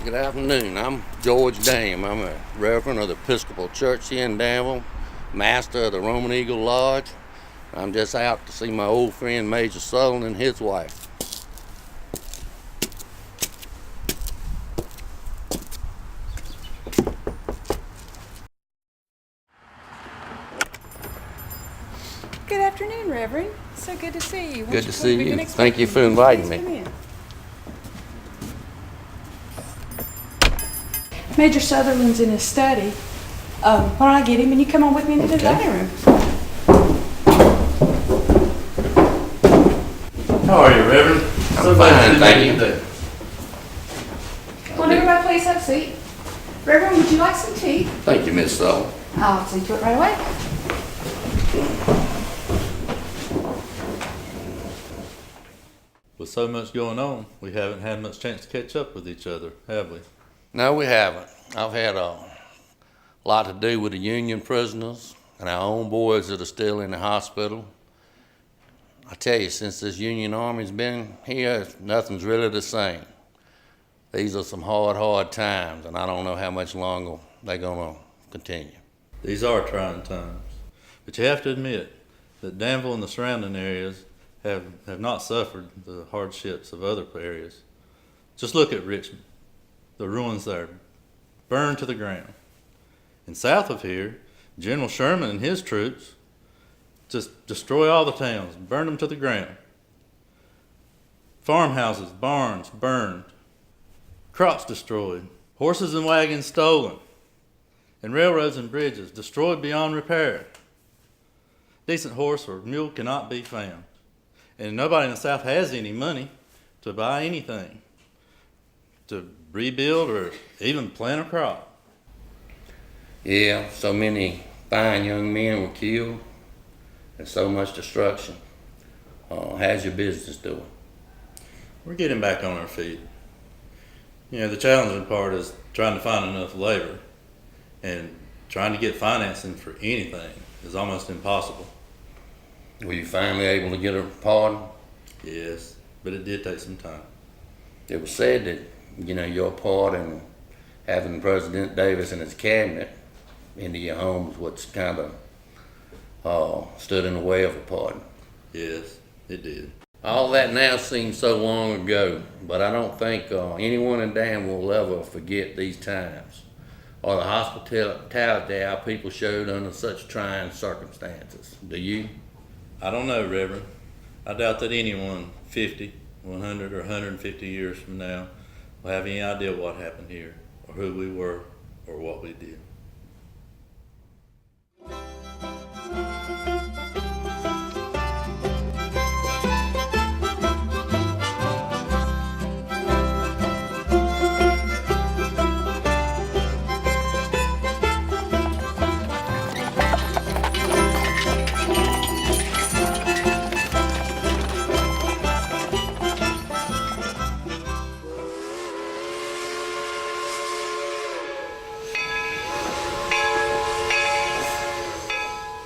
Good afternoon. I'm George Dame. I'm a reverend of the Episcopal Church here in Danville, master of the Roman Eagle Lodge. I'm just out to see my old friend Major Sutherland and his wife. Good afternoon, Reverend. So good to see you. Good to see you. Thank you for inviting me. Major Sutherland's in his study. Why don't I get him and you come on with me into the dining room? How are you, Reverend? I'm fine, thank you. Will everybody please have a seat? Reverend, would you like some tea? Thank you, Miss Sutherland. I'll see to it right away. With so much going on, we haven't had much chance to catch up with each other, have we? No, we haven't. I've had a lot to do with the Union prisoners and our own boys that are still in the hospital. I tell you, since this Union Army's been here, nothing's really the same. These are some hard times, and I don't know how much longer they're going to continue. These are trying times. But you have to admit that Danville and the surrounding areas have not suffered the hardships of other areas. Just look at Richmond. The ruins there, burned to the ground. And south of here, General Sherman and his troops just destroy all the towns, burn them to the ground. Farmhouses, barns burned, crops destroyed, horses and wagons stolen, and railroads and bridges destroyed beyond repair. Decent horse or mule cannot be found. And nobody in the South has any money to buy anything, to rebuild or even plant a crop. Yeah, so many fine young men were killed and so much destruction. How's your business doing? We're getting back on our feet. You know, the challenging part is trying to find enough labor, and trying to get financing for anything is almost impossible. Were you finally able to get a pardon? Yes, but it did take some time. It was said that, your part in having President Davis and his cabinet into your home was what's kind of stood in the way of a pardon. Yes, it did. All that now seems so long ago, but I don't think anyone in Danville will ever forget these times or the hospitality our people showed under such trying circumstances. Do you? I don't know, Reverend. I doubt that anyone 50, 100, or 150 years from now will have any idea what happened here, or who we were, or what we did.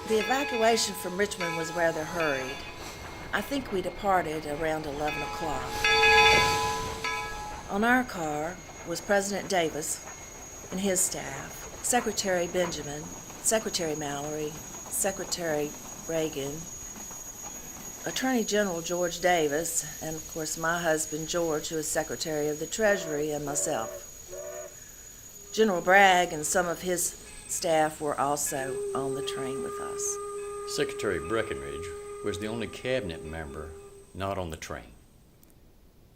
The evacuation from Richmond was rather hurried. I think we departed around 11 o'clock. On our car was President Davis and his staff, Secretary Benjamin, Secretary Mallory, Secretary Reagan, Attorney General George Davis, and of course my husband George, who is Secretary of the Treasury, and myself. General Bragg and some of his staff were also on the train with us. Secretary Breckinridge was the only cabinet member not on the train.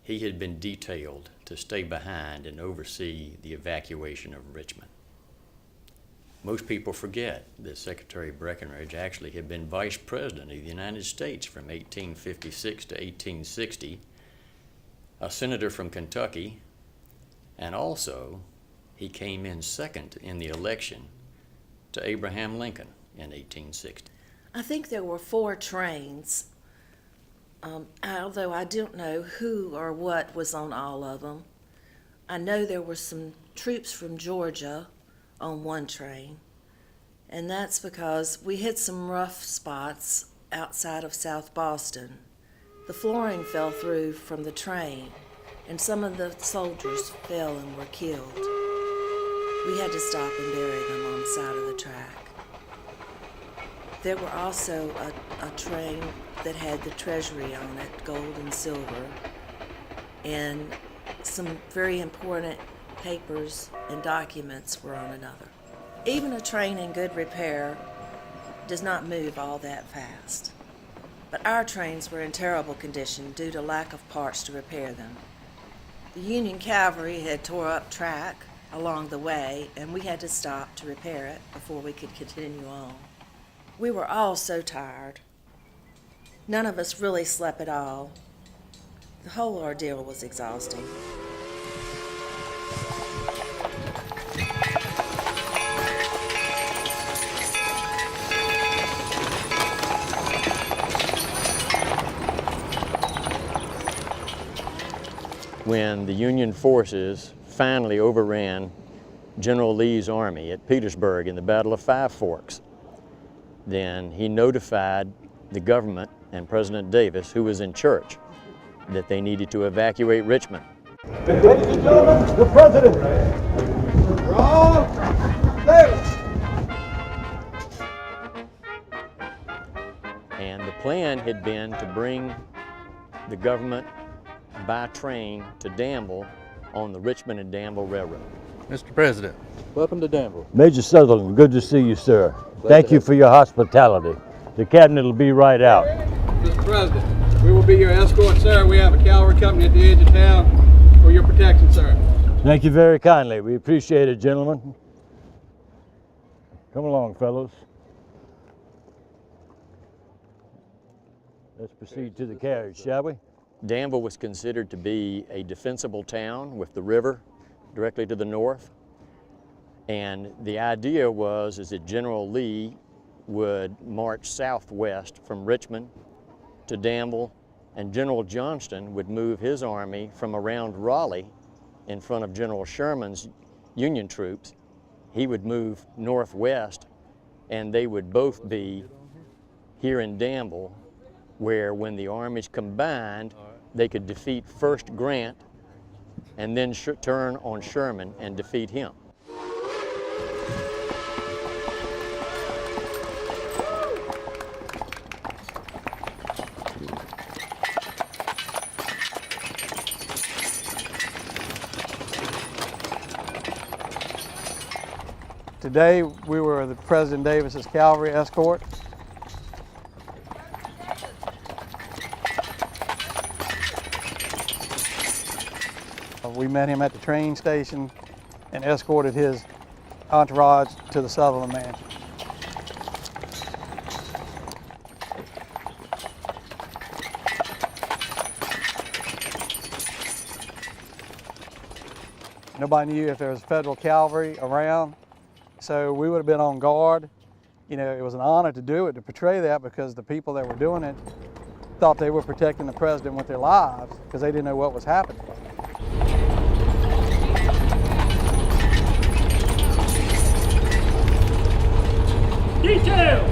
He had been detailed to stay behind and oversee the evacuation of Richmond. Most people forget that Secretary Breckinridge actually had been Vice President of the United States from 1856 to 1860, a senator from Kentucky, and also he came in second in the election to Abraham Lincoln in 1860. I think there were 4 trains, although I don't know who or what was on all of them. I know there were some troops from Georgia on one train, and that's because we hit some rough spots outside of South Boston. The flooring fell through from the train, and some of the soldiers fell and were killed. We had to stop and bury them on the side of the track. There were also a train that had the treasury on it, gold and silver, and some very important papers and documents were on another. Even a train in good repair does not move all that fast. But our trains were in terrible condition due to lack of parts to repair them. The Union cavalry had tore up track along the way, and we had to stop to repair it before we could continue on. We were all so tired. None of us really slept at all. The whole ordeal was exhausting. When the Union forces finally overran General Lee's army at Petersburg in the Battle of Five Forks, then he notified the government and President Davis, who was in church, that they needed to evacuate Richmond. Ladies and gentlemen, the President. Wrong. Davis. And the plan had been to bring the government by train to Danville on the Richmond and Danville Railroad. Mr. President, welcome to Danville. Major Sutherland, good to see you, sir. Thank you for your hospitality. The cabinet will be right out. Mr. President, we will be your escort, sir. We have a cavalry company at the edge of town for your protection, sir. Thank you very kindly. We appreciate it, gentlemen. Come along, fellows. Let's proceed to the carriage, shall we? Danville was considered to be a defensible town with the river directly to the north. And the idea was that General Lee would march southwest from Richmond to Danville, and General Johnston would move his army from around Raleigh in front of General Sherman's Union troops. He would move northwest, and they would both be here in Danville, where when the armies combined, they could defeat first Grant and then turn on Sherman and defeat him. Today, we were the President Davis's cavalry escort. We met him at the train station and escorted his entourage to the Sutherland Mansion. Nobody knew if there was Federal cavalry around, so we would have been on guard. You know, it was an honor to do it, to portray that, because the people that were doing it thought they were protecting the president with their lives because they didn't know what was happening. Detail!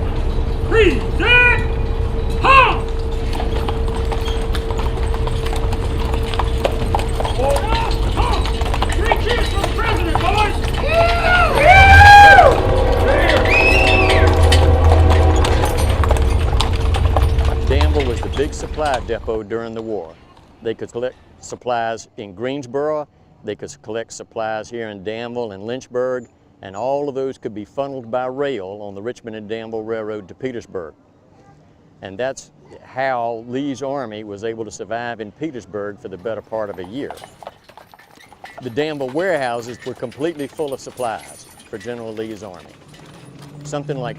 Present! Halt! Order! Halt! 3 cheers for the president, boys! Danville was the big supply depot during the war. They could collect supplies in Greensboro, they could collect supplies here in Danville and Lynchburg, and all of those could be funneled by rail on the Richmond and Danville Railroad to Petersburg. And that's how Lee's army was able to survive in Petersburg for the better part of a year. The Danville warehouses were completely full of supplies for General Lee's army. Something like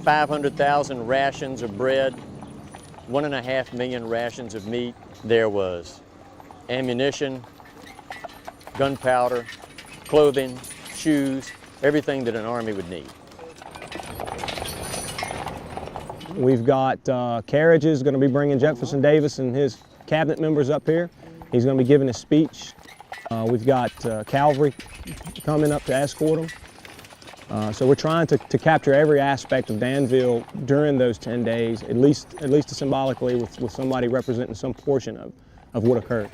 500,000 rations of bread, 1.5 million rations of meat. There was ammunition, gunpowder, clothing, shoes, everything that an army would need. We've got carriages going to be bringing Jefferson Davis and his cabinet members up here. He's going to be giving a speech. We've got cavalry coming up to escort him. So we're trying to capture every aspect of Danville during those 10 days, at least symbolically, with somebody representing some portion of what occurred.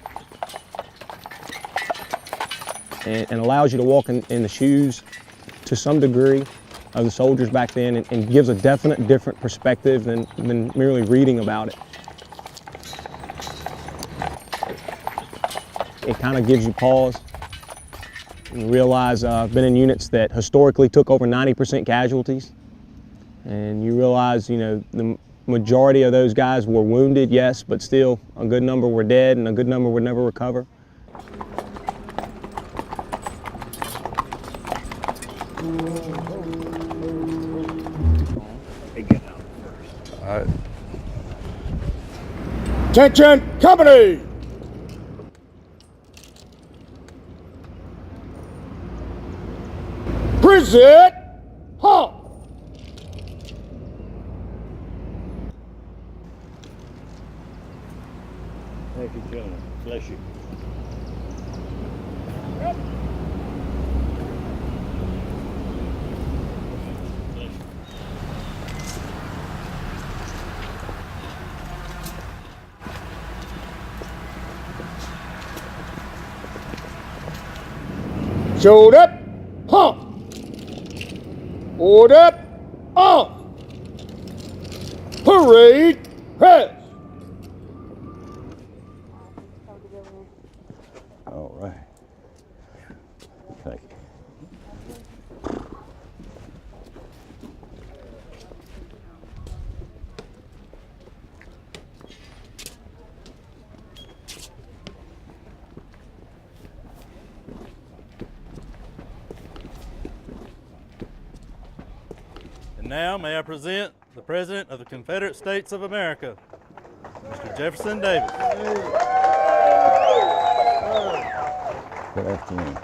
and allows you to walk in the shoes to some degree of the soldiers back then, and gives a definite different perspective than merely reading about it. It kind of gives you pause. You realize I've been in units that historically took over 90% casualties, and you realize, you know, the majority of those guys were wounded, yes, but still a good number were dead and a good number would never recover. All right. Attention, company! Present, halt! Thank you, gentlemen. Bless you. Showed up, halt! Order up, off! Parade, press! All right. Thank you. And now may I present the President of the Confederate States of America, Mr. Jefferson Davis. Good afternoon.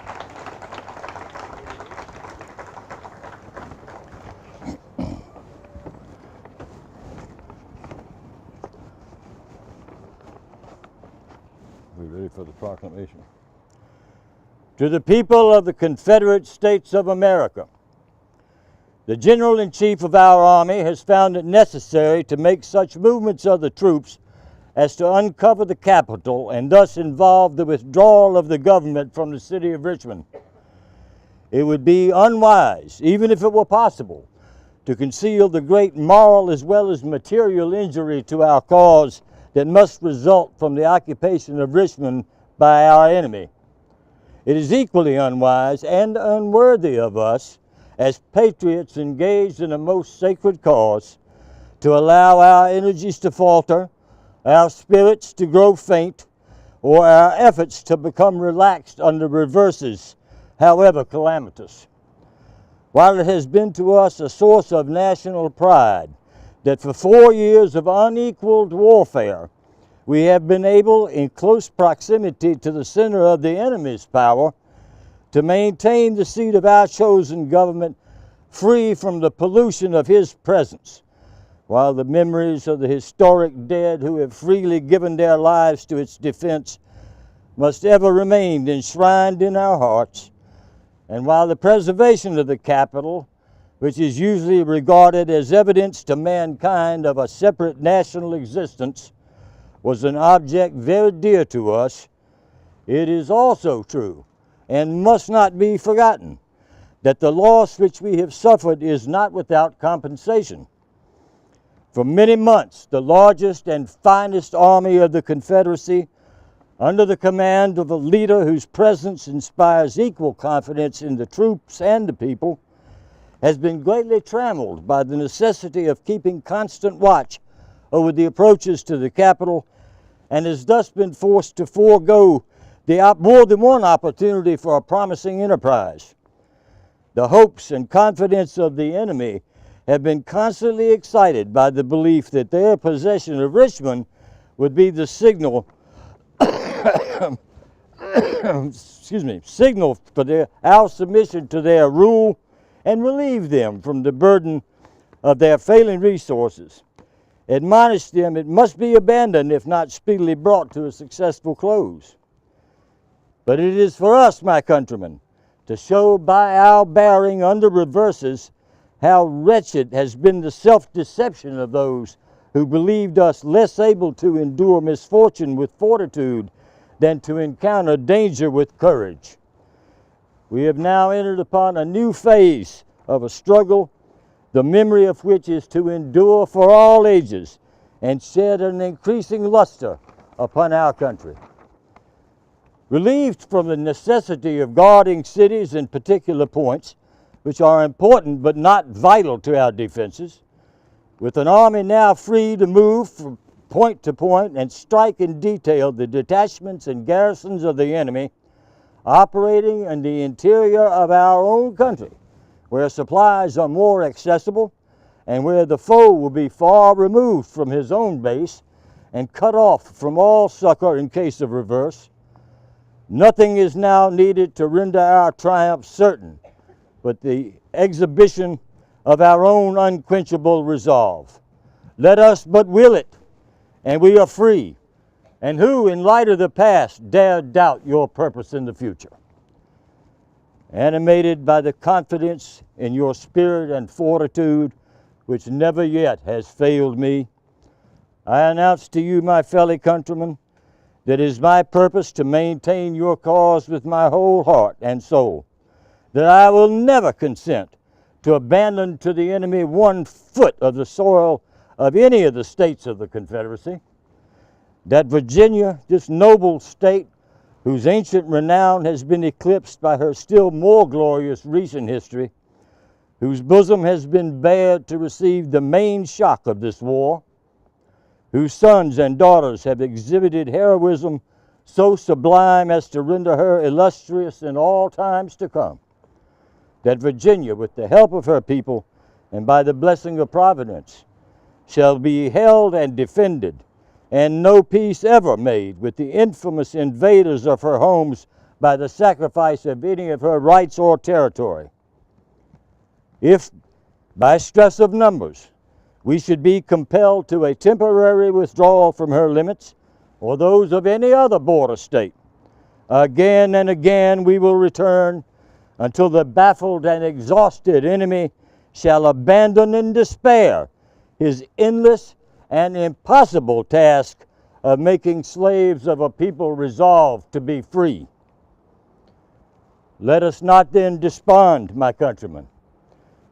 We ready for the proclamation? To the people of the Confederate States of America, the General-in-Chief of our Army has found it necessary to make such movements of the troops as to uncover the Capitol and thus involve the withdrawal of the government from the city of Richmond. It would be unwise, even if it were possible, to conceal the great moral as well as material injury to our cause that must result from the occupation of Richmond by our enemy. It is equally unwise and unworthy of us, as patriots engaged in a most sacred cause, to allow our energies to falter, our spirits to grow faint, or our efforts to become relaxed under reverses, however calamitous. While it has been to us a source of national pride that for 4 years of unequaled warfare, we have been able, in close proximity to the center of the enemy's power, to maintain the seat of our chosen government free from the pollution of his presence, while the memories of the historic dead who have freely given their lives to its defense must ever remain enshrined in our hearts, and while the preservation of the Capitol, which is usually regarded as evidence to mankind of a separate national existence, was an object very dear to us, it is also true, and must not be forgotten, that the loss which we have suffered is not without compensation. For many months, the largest and finest army of the Confederacy, under the command of a leader whose presence inspires equal confidence in the troops and the people, has been greatly trammeled by the necessity of keeping constant watch over the approaches to the Capitol, and has thus been forced to forego more than one opportunity for a promising enterprise. The hopes and confidence of the enemy have been constantly excited by the belief that their possession of Richmond would be the signal signal for our submission to their rule and relieve them from the burden of their failing resources. Admonish them it must be abandoned if not speedily brought to a successful close. But it is for us, my countrymen, to show by our bearing under reverses how wretched has been the self-deception of those who believed us less able to endure misfortune with fortitude than to encounter danger with courage. we have now entered upon a new phase of a struggle, the memory of which is to endure for all ages and shed an increasing luster upon our country. Relieved from the necessity of guarding cities and particular points, which are important but not vital to our defenses, with an army now free to move from point to point and strike in detail the detachments and garrisons of the enemy operating in the interior of our own country, where supplies are more accessible and where the foe will be far removed from his own base and cut off from all succor in case of reverse. Nothing is now needed to render our triumph certain but the exhibition of our own unquenchable resolve. Let us but will it, and we are free. And who, in light of the past, dare doubt your purpose in the future? Animated by the confidence in your spirit and fortitude, which never yet has failed me, I announce to you, my fellow countrymen, that it is my purpose to maintain your cause with my whole heart and soul, that I will never consent to abandon to the enemy 1 foot of the soil of any of the states of the Confederacy, that Virginia, this noble state, whose ancient renown has been eclipsed by her still more glorious recent history, whose bosom has been bared to receive the main shock of this war, whose sons and daughters have exhibited heroism so sublime as to render her illustrious in all times to come, that Virginia, with the help of her people and by the blessing of Providence, shall be held and defended, and no peace ever made with the infamous invaders of her homes by the sacrifice of any of her rights or territory. If, by stress of numbers, we should be compelled to a temporary withdrawal from her limits, or those of any other border state, again and again we will return until the baffled and exhausted enemy shall abandon in despair his endless and impossible task of making slaves of a people resolved to be free. Let us not then despond, my countrymen,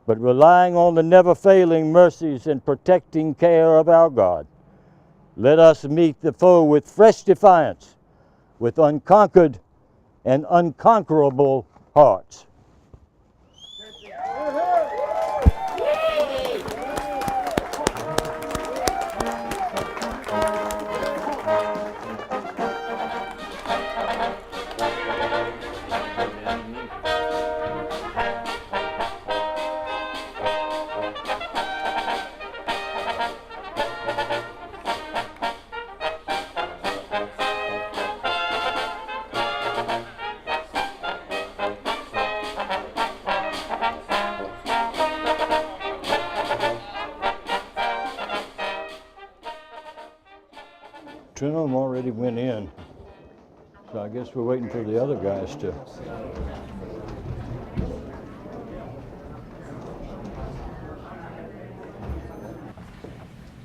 but relying on the never-failing mercies and protecting care of our God, let us meet the foe with fresh defiance, with unconquered and unconquerable hearts. Two of them already went in, so I guess we're waiting for the other guys to.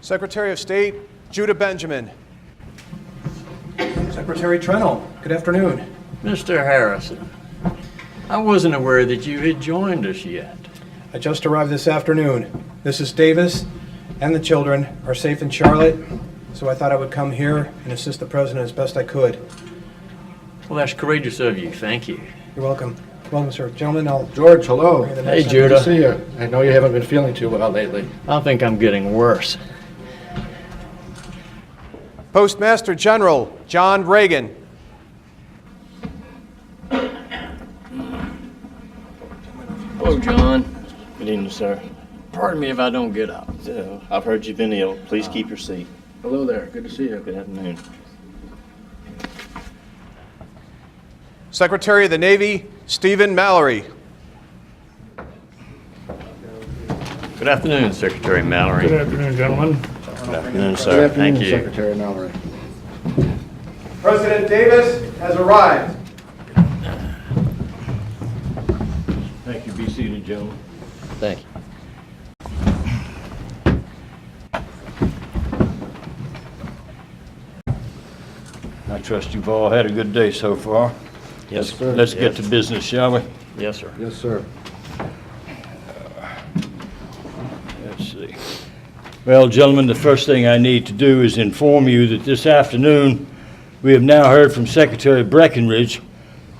Secretary of State Judah Benjamin. Secretary Trennell, good afternoon. Mr. Harrison, I wasn't aware that you had joined us yet. I just arrived this afternoon. Mrs. Davis and the children are safe in Charlotte, so I thought I would come here and assist the president as best I could. Well, that's courageous of you. Thank you. You're welcome. Welcome, sir. Gentlemen, I'll... George, hello. Hey, Judah. Good to see you. I know you haven't been feeling too well lately. I think I'm getting worse. Postmaster General John Reagan. Hello, John. Good evening, sir. Pardon me if I don't get up. I've heard you've been ill. Please keep your seat. Hello there. Good to see you. Good afternoon. Secretary of the Navy Stephen Mallory. Good afternoon, Secretary Mallory. Good afternoon, gentlemen. Good afternoon, sir. Thank you. Secretary Mallory. President Davis has arrived. Thank you. Be seated, gentlemen. Thank you. I trust you've all had a good day so far. Yes, Let's get to business, shall we? Yes, sir. Yes, sir. Let's see. Well, gentlemen, the first thing I need to do is inform you that this afternoon we have now heard from Secretary Breckinridge,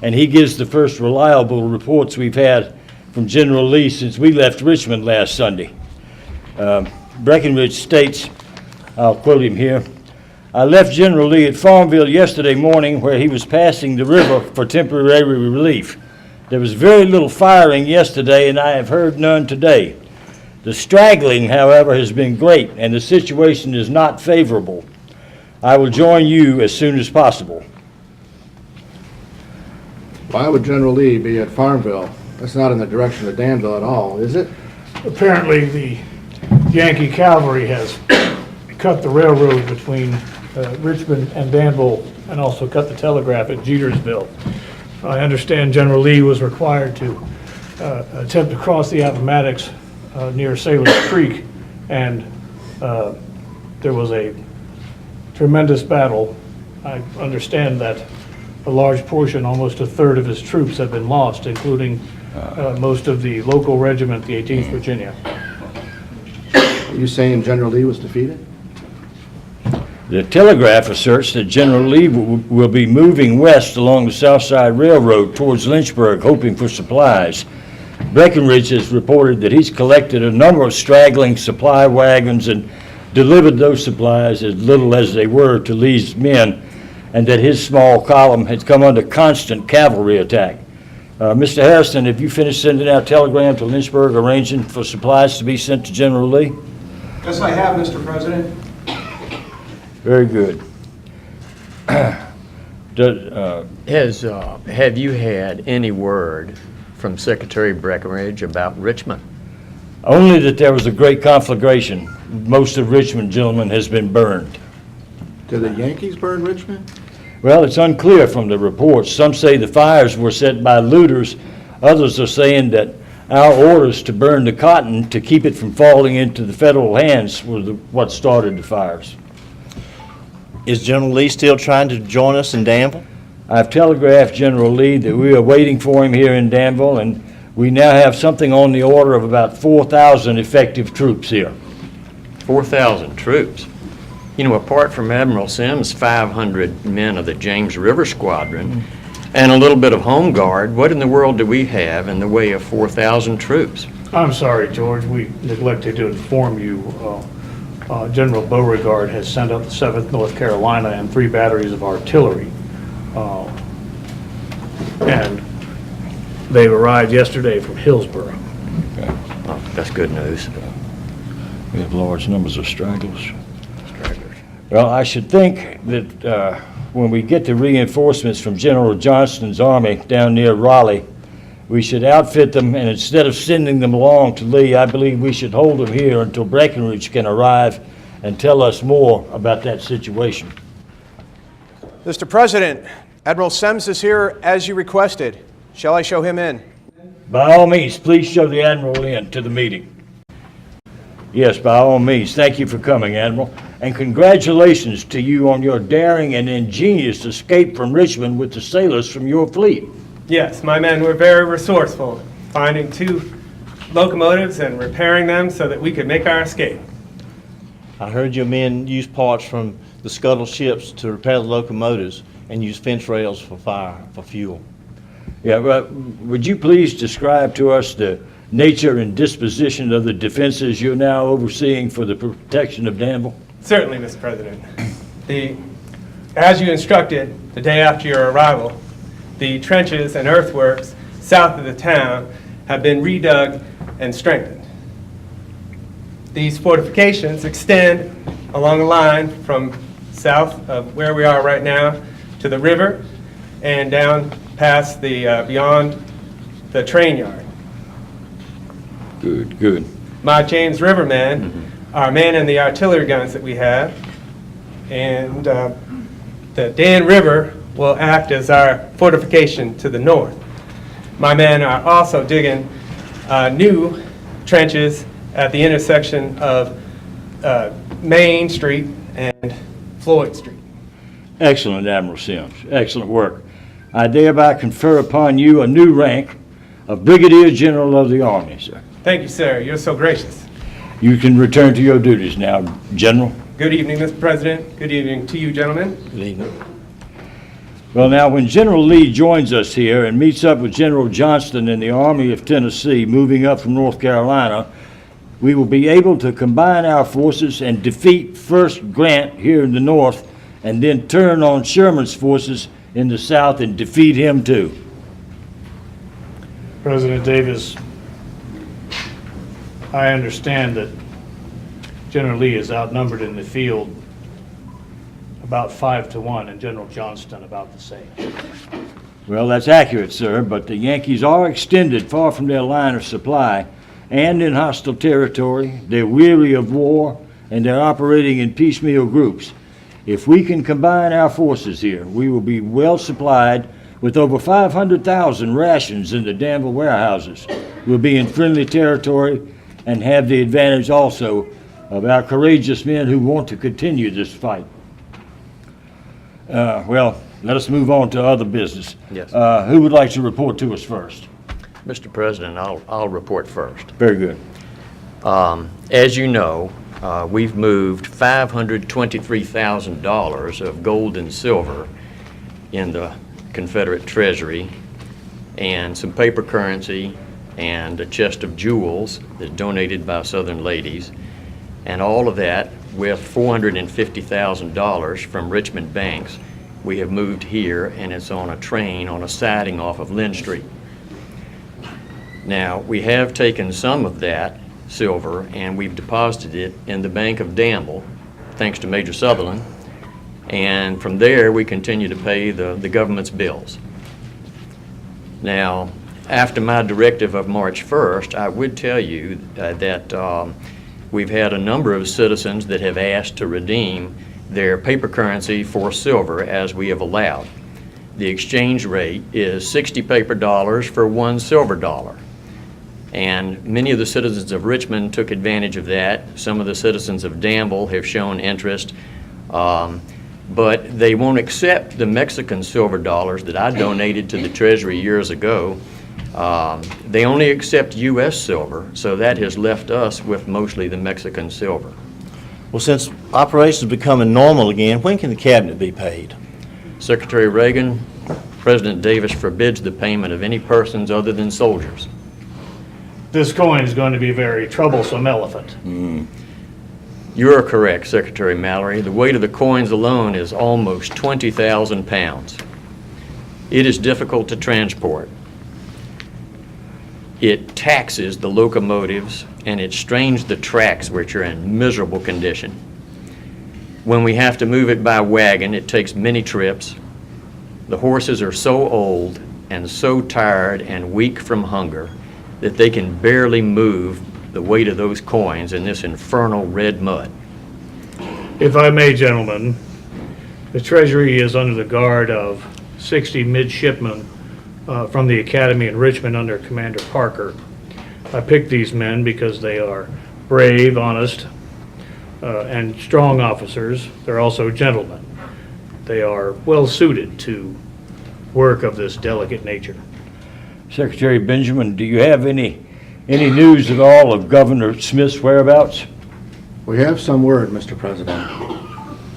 and he gives the first reliable reports we've had from General Lee since we left Richmond last Sunday. Breckinridge states, I'll quote him here, "I left General Lee at Farmville yesterday morning where he was passing the river for temporary relief. There was very little firing yesterday, and I have heard none today. The straggling, however, has been great, and the situation is not favorable. I will join you as soon as possible." Why would General Lee be at Farmville? That's not in the direction of Danville at all, is it? Apparently, the Yankee cavalry has cut the railroad between Richmond and Danville and also cut the telegraph at Jetersville. I understand General Lee was required to attempt to cross the Appomattox near Sailor's Creek, and there was a tremendous battle. I understand that a large portion, almost a third of his troops have been lost, including most of the local regiment, the 18th Virginia. Are you saying General Lee was defeated? The Telegraph asserts that General Lee will be moving west along the South Side Railroad towards Lynchburg, hoping for supplies. Breckinridge has reported that he's collected a number of straggling supply wagons and delivered those supplies, as little as they were, to Lee's men, and that his small column has come under constant cavalry attack. Mr. Harrison, have you finished sending out telegram to Lynchburg arranging for supplies to be sent to General Lee? Yes, I have, Mr. President. Very good. Have you had any word from Secretary Breckinridge about Richmond? Only that there was a great conflagration. Most of Richmond, gentlemen, has been burned. Did the Yankees burn Richmond? Well, it's unclear from the reports. Some say the fires were set by looters. Others are saying that our orders to burn the cotton to keep it from falling into the federal hands were what started the fires. Is General Lee still trying to join us in Danville? I've telegraphed General Lee that we are waiting for him here in Danville, and we now have something on the order of about 4,000 effective troops here. 4,000 troops. You know, apart from Admiral Sims' 500 men of the James River Squadron and a little bit of Home Guard, what in the world do we have in the way of 4,000 troops? I'm sorry, George, we neglected to inform you. General Beauregard has sent up the 7th North Carolina and 3 batteries of artillery. And they've arrived yesterday from Hillsborough. Okay. Oh, that's good news. We have large numbers of stragglers. Well, I should think that when we get the reinforcements from General Johnston's army down near Raleigh, we should outfit them, and instead of sending them along to Lee, I believe we should hold them here until Breckinridge can arrive and tell us more about that situation. Mr. President, Admiral Sims is here as you requested. Shall I show him in? By all means, please show the Admiral in to the meeting. Yes, by all means. Thank you for coming, Admiral. And congratulations to you on your daring and ingenious escape from Richmond with the sailors from your fleet. Yes, my men were very resourceful, finding 2 locomotives and repairing them so that we could make our escape. I heard your men use parts from the scuttled ships to repair the locomotives and use fence rails for fuel. Yeah, but would you please describe to us the nature and disposition of the defenses you're now overseeing for the protection of Danville? Certainly, Mr. President. As you instructed the day after your arrival, the trenches and earthworks south of the town have been redug and strengthened. These fortifications extend along a line from south of where we are right now to the river and down past the beyond the train yard. Good, good. My James River men are manning the artillery guns that we have, and the Dan River will act as our fortification to the north. My men are also digging new trenches at the intersection of Main Street and Floyd Street. Excellent, Admiral Sims. Excellent work. I thereby confer upon you a new rank of Brigadier General of the Army, sir. Thank you, sir. You're so gracious. You can return to your duties now, General. Good evening, Mr. President. Good evening to you, gentlemen. Good evening. Well, now, when General Lee joins us here and meets up with General Johnston in the Army of Tennessee, moving up from North Carolina, we will be able to combine our forces and defeat first Grant here in the north, and then turn on Sherman's forces in the south and defeat him too. President Davis, I understand that General Lee is outnumbered in the field about 5-1, and General Johnston about the same. Well, that's accurate, sir, but the Yankees are extended far from their line of supply and in hostile territory. They're weary of war, and they're operating in piecemeal groups. If we can combine our forces here, we will be well supplied with over 500,000 rations in the Danville warehouses. We'll be in friendly territory and have the advantage also of our courageous men who want to continue this fight. Well, let us move on to other business. Yes. Who would like to report to us first? Mr. President, I'll report first. Very good. As you know, we've moved $523,000 of gold and silver in the Confederate Treasury, and some paper currency, and a chest of jewels that's donated by Southern ladies, and all of that with $450,000 from Richmond banks. We have moved here, and it's on a train on a siding off of Lynn Street. Now, we have taken some of that silver and we've deposited it in the Bank of Danville, thanks to Major Sutherland, and from there we continue to pay the government's bills. Now, after my directive of March 1st, I would tell you that we've had a number of citizens that have asked to redeem their paper currency for silver as we have allowed. The exchange rate is 60 paper dollars for one silver dollar. And many of the citizens of Richmond took advantage of that. Some of the citizens of Danville have shown interest, but they won't accept the Mexican silver dollars that I donated to the Treasury years ago. They only accept U.S. silver, so that has left us with mostly the Mexican silver. Well, since operations are becoming normal again, when can the cabinet be paid? Secretary Reagan, President Davis forbids the payment of any persons other than soldiers. This coin is going to be a very troublesome elephant. You are correct, Secretary Mallory. The weight of the coins alone is almost 20,000 pounds. It is difficult to transport. It taxes the locomotives and it strains the tracks, which are in miserable condition. When we have to move it by wagon, it takes many trips. The horses are so old and so tired and weak from hunger that they can barely move the weight of those coins in this infernal red mud. If I may, gentlemen, the Treasury is under the guard of 60 midshipmen from the Academy in Richmond under Commander Parker. I picked these men because they are brave, honest, and strong officers. They're also gentlemen. They are well suited to work of this delicate nature. Secretary Benjamin, do you have any news at all of Governor Smith's whereabouts? We have some word, Mr. President,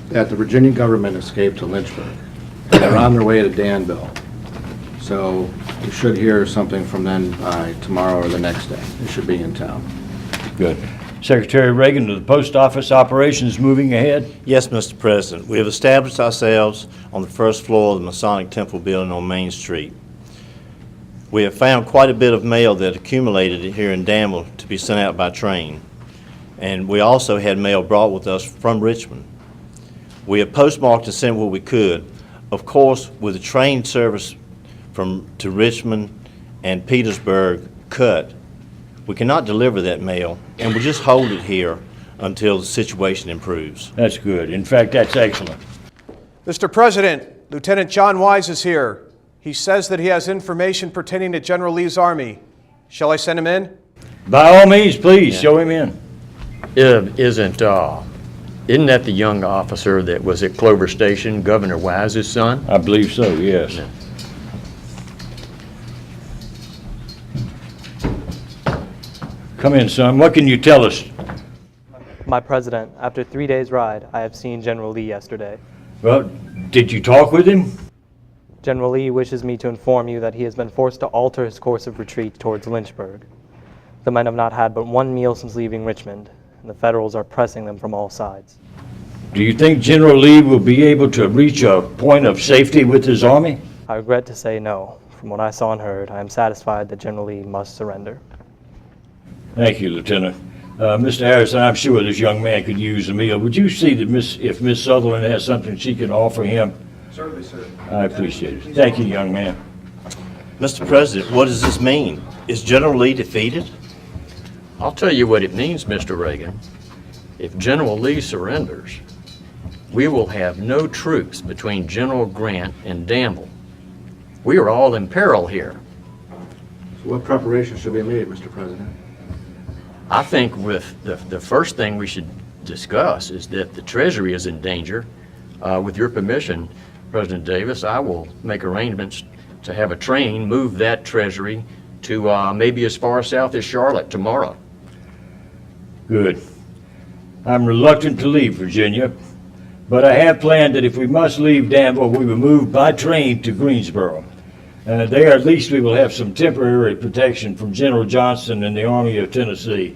that the Virginia government escaped to Lynchburg. They're on their way to Danville. So you should hear something from them by tomorrow or the next day. They should be in town. Good. Secretary Reagan, are the post office operations moving ahead? Yes, Mr. President. We have established ourselves on the first floor of the Masonic Temple building on Main Street. We have found quite a bit of mail that accumulated here in Danville to be sent out by train. And we also had mail brought with us from Richmond. We have postmarked and sent what we could. Of course, with the train service to Richmond and Petersburg cut, we cannot deliver that mail, and we'll just hold it here until the situation improves. That's good. In fact, that's excellent. Mr. President, Lieutenant John Wise is here. He says that he has information pertaining to General Lee's army. Shall I send him in? By all means, please, show him in. Isn't that the young officer that was at Clover Station, Governor Wise's son? I believe so, yes. Come in, son. What can you tell us? My President, after 3 days' ride, I have seen General Lee yesterday. Well, did you talk with him? General Lee wishes me to inform you that he has been forced to alter his course of retreat towards Lynchburg. The men have not had but one meal since leaving Richmond, and the Federals are pressing them from all sides. Do you think General Lee will be able to reach a point of safety with his army? I regret to say no. From what I saw and heard, I am satisfied that General Lee must surrender. Thank you, Lieutenant. Mr. Harrison, I'm sure this young man could use a meal. Would you see that if Miss Sutherland has something she can offer him? Certainly, sir. I appreciate it. Thank you, young man. Mr. President, what does this mean? Is General Lee defeated? I'll tell you what it means, Mr. Reagan. If General Lee surrenders, we will have no troops between General Grant and Danville. We are all in peril here. So what preparations should be made, Mr. President? I think with the first thing we should discuss is that the Treasury is in danger. With your permission, President Davis, I will make arrangements to have a train move that Treasury to maybe as far south as Charlotte tomorrow. Good. I'm reluctant to leave Virginia, but I have planned that if we must leave Danville, we will move by train to Greensboro. There at least we will have some temporary protection from General Johnston and the Army of Tennessee.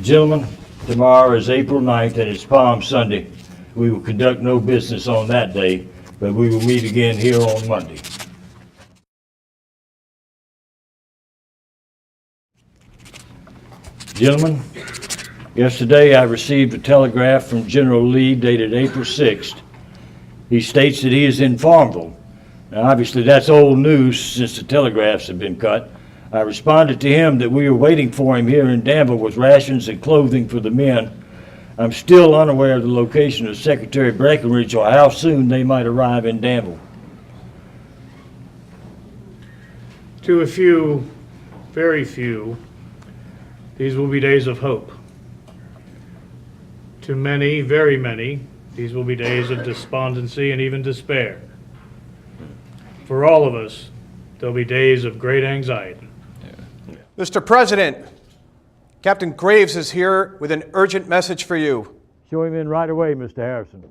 Gentlemen, tomorrow is April 9th and it's Palm Sunday. We will conduct no business on that day, but we will meet again here on Monday. Gentlemen, yesterday I received a telegraph from General Lee dated April 6th. He states that he is in Farmville. Now, obviously, that's old news since the telegraphs have been cut. I responded to him that we were waiting for him here in Danville with rations and clothing for the men. I'm still unaware of the location of Secretary Breckinridge or how soon they might arrive in Danville. To a few, very few, these will be days of hope. To many, very many, these will be days of despondency and even despair. For all of us, there'll be days of great anxiety. Mr. President, Captain Graves is here with an urgent message for you. Show him in right away, Mr. Harrison.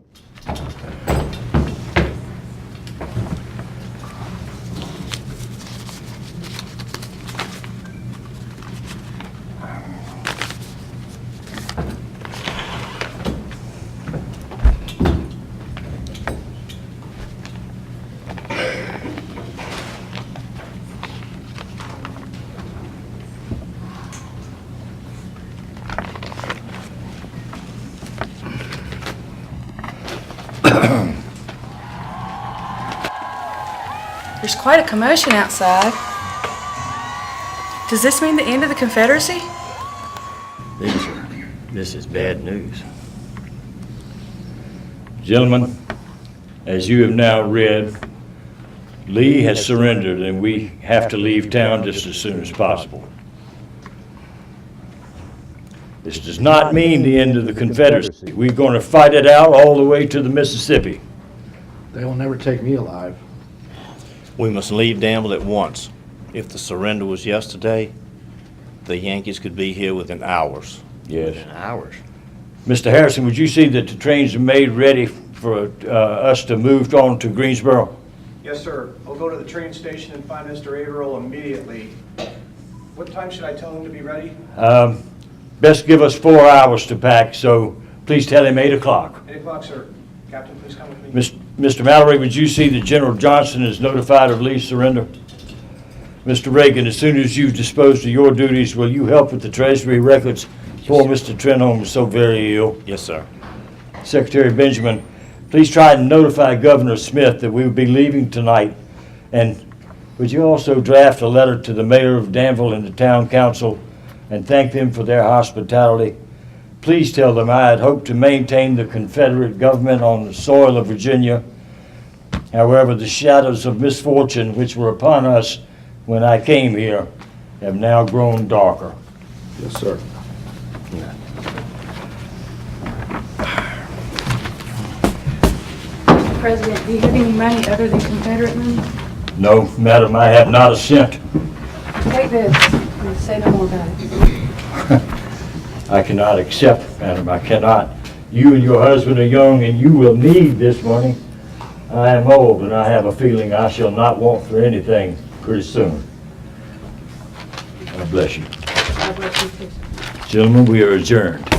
There's quite a commotion outside. Does this mean the end of the Confederacy? This is bad news. Gentlemen, as you have now read, Lee has surrendered and we have to leave town just as soon as possible. This does not mean the end of the Confederacy. We're going to fight it out all the way to the Mississippi. They will never take me alive. We must leave Danville at once. If the surrender was yesterday, the Yankees could be here within hours. Yes. Within hours. Mr. Harrison, would you see that the trains are made ready for us to move on to Greensboro? Yes, sir. I'll go to the train station and find Mr. Averill immediately. What time should I tell him to be ready? Best give us 4 hours to pack, so please tell him 8 o'clock. 8 o'clock, sir. Captain, please come with me. Mr. Mallory, would you see that General Johnston is notified of Lee's surrender? Mr. Reagan, as soon as you've disposed of your duties, will you help with the Treasury records? Poor Mr. Trenholm is so very ill. Yes, sir. Secretary Benjamin, please try and notify Governor Smith that we will be leaving tonight. And would you also draft a letter to the mayor of Danville and the town council and thank them for their hospitality? Please tell them I had hoped to maintain the Confederate government on the soil of Virginia. However, the shadows of misfortune which were upon us when I came here have now grown darker. Yes, sir. President, do you have any money other than Confederate money? No, madam, I have not a cent. Take this. Say no more about it. I cannot accept, madam, I cannot. You and your husband are young and you will need this money. I am old and I have a feeling I shall not want for anything pretty soon. God bless you. God bless you too. Gentlemen, we are adjourned.